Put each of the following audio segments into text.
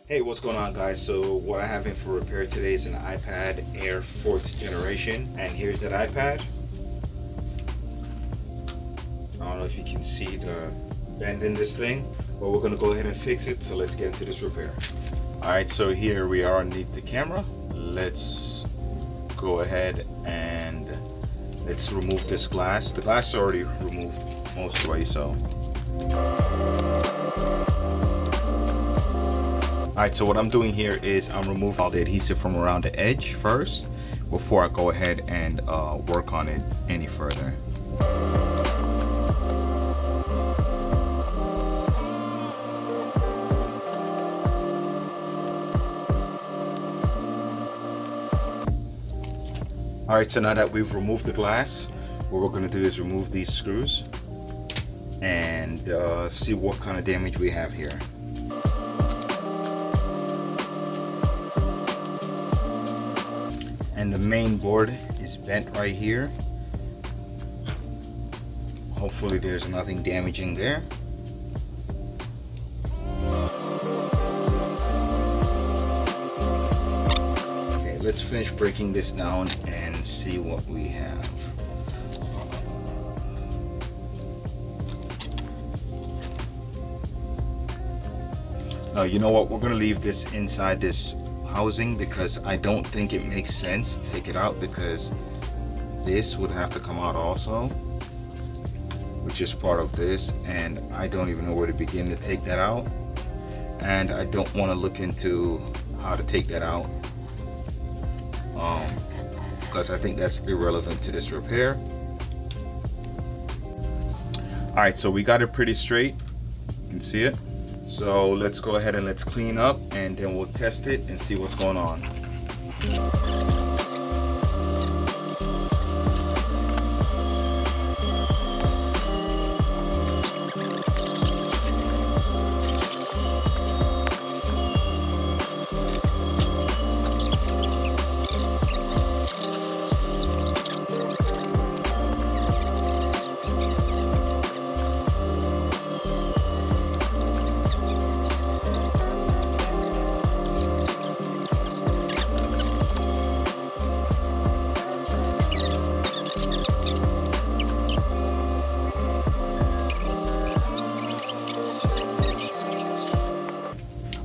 Hey, what's going on, guys? So what I have in for repair today is an iPad Air 4th generation, and here's that iPad. I don't know if you can see the bend in this thing, but we're gonna go ahead and fix it. So let's get into this repair. All right, so here we are underneath the camera. Let's go ahead and let's remove this glass. The glass is already removed most of the way, so. Alright, so what I'm doing here is I'm removing all the adhesive from around the edge first before I go ahead and work on it any further. Alright, so now that we've removed the glass, what we're going to do is remove these screws and see what kind of damage we have here. And the main board is bent right here. Hopefully there's nothing damaging there. Okay, let's finish breaking this down and see what we have. Now, you know what? We're gonna leave this inside this housing because I don't think it makes sense to take it out, because this would have to come out also, which is part of this, and I don't even know where to begin to take that out, and I don't want to look into how to take that out because I think that's irrelevant to this repair. Alright, so we got it pretty straight, you can see it. So let's go ahead and let's clean up, and then we'll test it and see what's going on.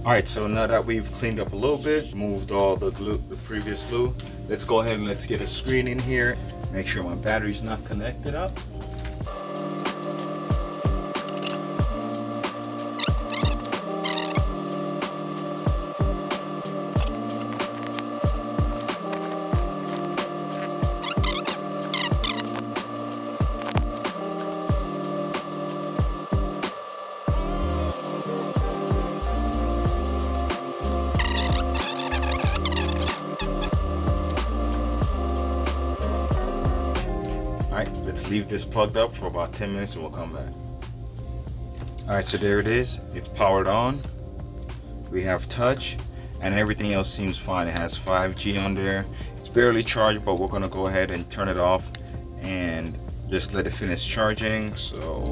Alright, so now that we've cleaned up a little bit, moved all the glue, the previous glue, let's go ahead and let's get a screen in here, make sure my battery's not connected up. Alright, let's leave this plugged up for about 10 minutes and we'll come back. Alright, so there it is. It's powered on. We have touch and everything else seems fine. It has 5G on there. It's barely charged, but we're going to go ahead and turn it off and just let it finish charging. So